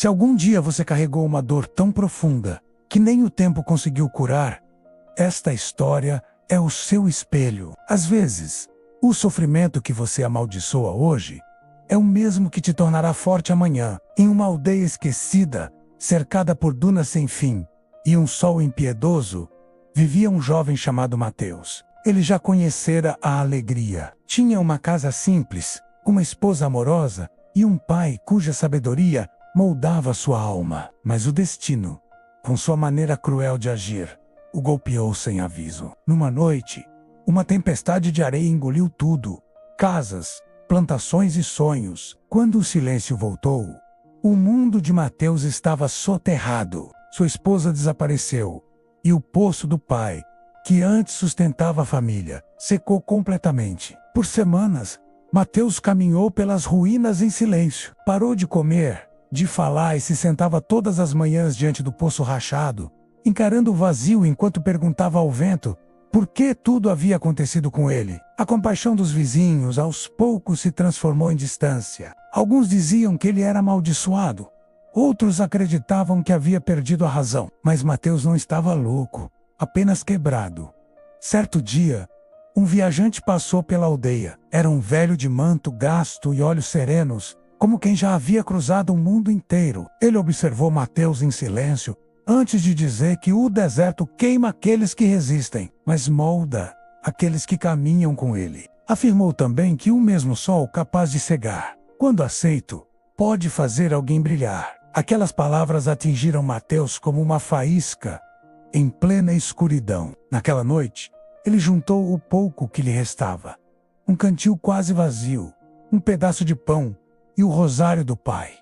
Se algum dia você carregou uma dor tão profunda que nem o tempo conseguiu curar, esta história é o seu espelho. Às vezes, o sofrimento que você amaldiçoa hoje é o mesmo que te tornará forte amanhã. Em uma aldeia esquecida, cercada por dunas sem fim e um sol impiedoso, vivia um jovem chamado Mateus. Ele já conhecera a alegria. Tinha uma casa simples, uma esposa amorosa e um pai cuja sabedoria moldava sua alma. Mas o destino, com sua maneira cruel de agir, o golpeou sem aviso. Numa noite, uma tempestade de areia engoliu tudo: casas, plantações e sonhos. Quando o silêncio voltou, o mundo de Mateus estava soterrado. Sua esposa desapareceu e o poço do pai, que antes sustentava a família, secou completamente. Por semanas, Mateus caminhou pelas ruínas em silêncio. Parou de comer, de falar e se sentava todas as manhãs diante do poço rachado, encarando o vazio enquanto perguntava ao vento por que tudo havia acontecido com ele. A compaixão dos vizinhos aos poucos se transformou em distância. Alguns diziam que ele era amaldiçoado. Outros acreditavam que havia perdido a razão. Mas Mateus não estava louco, apenas quebrado. Certo dia, um viajante passou pela aldeia. Era um velho de manto gasto e olhos serenos, como quem já havia cruzado o mundo inteiro. Ele observou Mateus em silêncio, antes de dizer que o deserto queima aqueles que resistem, mas molda aqueles que caminham com ele. Afirmou também que o mesmo sol capaz de cegar, quando aceito, pode fazer alguém brilhar. Aquelas palavras atingiram Mateus como uma faísca em plena escuridão. Naquela noite, ele juntou o pouco que lhe restava: um cantil quase vazio, um pedaço de pão e o rosário do pai.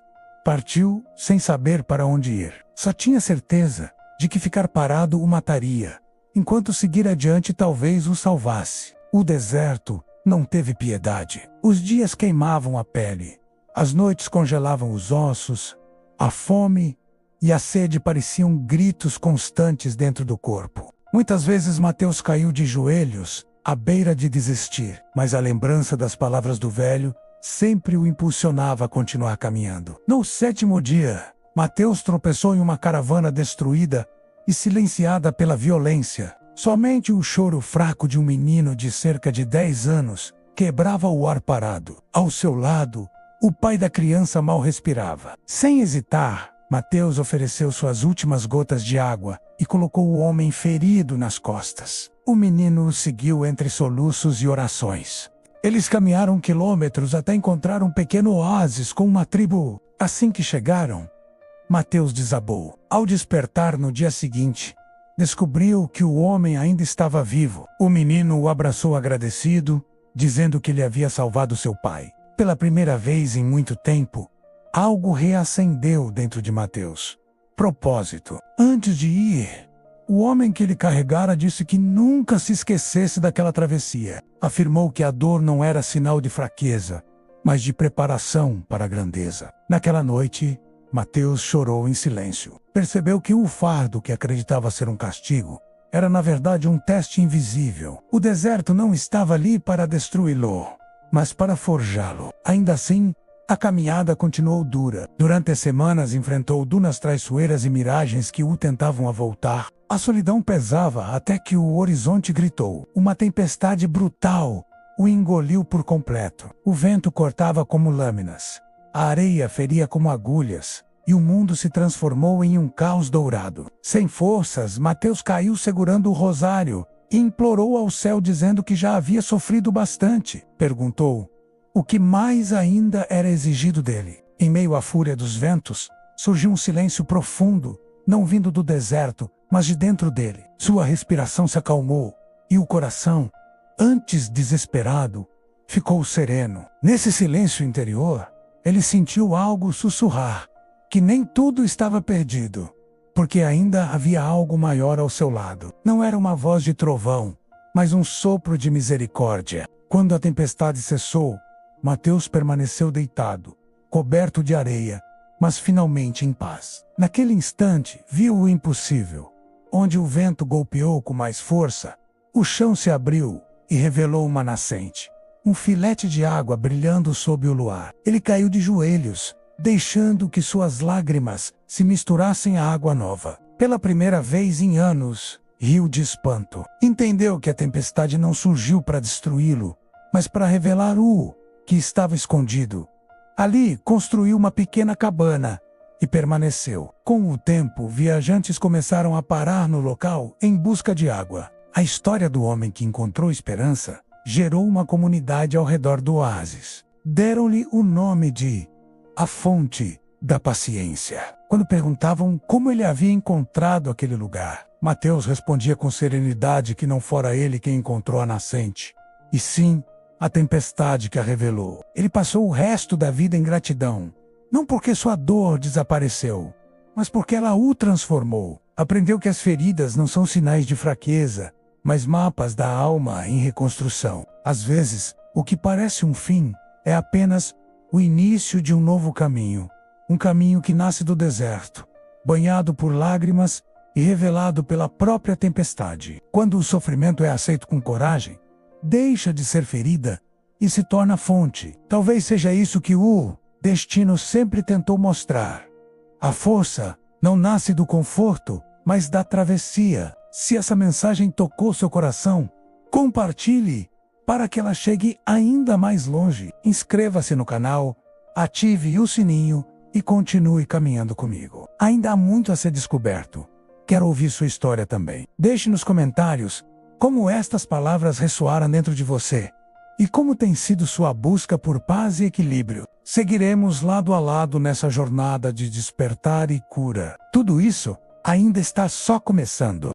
Partiu sem saber para onde ir. Só tinha certeza de que ficar parado o mataria, enquanto seguir adiante talvez o salvasse. O deserto não teve piedade. Os dias queimavam a pele, as noites congelavam os ossos, a fome e a sede pareciam gritos constantes dentro do corpo. Muitas vezes Mateus caiu de joelhos, à beira de desistir, mas a lembrança das palavras do velho sempre o impulsionava a continuar caminhando. No 7º dia, Mateus tropeçou em uma caravana destruída e silenciada pela violência. Somente o choro fraco de um menino de cerca de 10 anos quebrava o ar parado. Ao seu lado, o pai da criança mal respirava. Sem hesitar, Mateus ofereceu suas últimas gotas de água e colocou o homem ferido nas costas. O menino o seguiu entre soluços e orações. Eles caminharam quilômetros até encontrar um pequeno oásis com uma tribo. Assim que chegaram, Mateus desabou. Ao despertar no dia seguinte, descobriu que o homem ainda estava vivo. O menino o abraçou agradecido, dizendo que ele havia salvado seu pai. Pela primeira vez em muito tempo, algo reacendeu dentro de Mateus: propósito. Antes de ir, o homem que ele carregara disse que nunca se esquecesse daquela travessia. Afirmou que a dor não era sinal de fraqueza, mas de preparação para a grandeza. Naquela noite, Mateus chorou em silêncio. Percebeu que o fardo que acreditava ser um castigo era na verdade um teste invisível. O deserto não estava ali para destruí-lo, mas para forjá-lo. Ainda assim, a caminhada continuou dura. Durante as semanas enfrentou dunas traiçoeiras e miragens que o tentavam a voltar. A solidão pesava até que o horizonte gritou. Uma tempestade brutal o engoliu por completo. O vento cortava como lâminas. A areia feria como agulhas. E o mundo se transformou em um caos dourado. Sem forças, Mateus caiu segurando o rosário e implorou ao céu dizendo que já havia sofrido bastante. Perguntou o que mais ainda era exigido dele. Em meio à fúria dos ventos, surgiu um silêncio profundo, não vindo do deserto, mas de dentro dele. Sua respiração se acalmou e o coração, antes desesperado, ficou sereno. Nesse silêncio interior, ele sentiu algo sussurrar que nem tudo estava perdido, porque ainda havia algo maior ao seu lado. Não era uma voz de trovão, mas um sopro de misericórdia. Quando a tempestade cessou, Mateus permaneceu deitado, coberto de areia, mas finalmente em paz. Naquele instante, viu o impossível. Onde o vento golpeou com mais força, o chão se abriu e revelou uma nascente. Um filete de água brilhando sob o luar. Ele caiu de joelhos, deixando que suas lágrimas se misturassem à água nova. Pela primeira vez em anos, riu de espanto. Entendeu que a tempestade não surgiu para destruí-lo, mas para revelar o que estava escondido. Ali construiu uma pequena cabana e permaneceu. Com o tempo, viajantes começaram a parar no local em busca de água. A história do homem que encontrou esperança gerou uma comunidade ao redor do oásis. Deram-lhe o nome de a Fonte da Paciência. Quando perguntavam como ele havia encontrado aquele lugar, Mateus respondia com serenidade que não fora ele quem encontrou a nascente, e sim a tempestade que a revelou. Ele passou o resto da vida em gratidão, não porque sua dor desapareceu, mas porque ela o transformou. Aprendeu que as feridas não são sinais de fraqueza, mas mapas da alma em reconstrução. Às vezes, o que parece um fim é apenas o início de um novo caminho. Um caminho que nasce do deserto, banhado por lágrimas e revelado pela própria tempestade. Quando o sofrimento é aceito com coragem, deixa de ser ferida e se torna fonte. Talvez seja isso que o destino sempre tentou mostrar. A força não nasce do conforto, mas da travessia. Se essa mensagem tocou seu coração, compartilhe para que ela chegue ainda mais longe. Inscreva-se no canal, ative o sininho e continue caminhando comigo. Ainda há muito a ser descoberto. Quero ouvir sua história também. Deixe nos comentários como estas palavras ressoaram dentro de você e como tem sido sua busca por paz e equilíbrio. Seguiremos lado a lado nessa jornada de despertar e cura. Tudo isso ainda está só começando.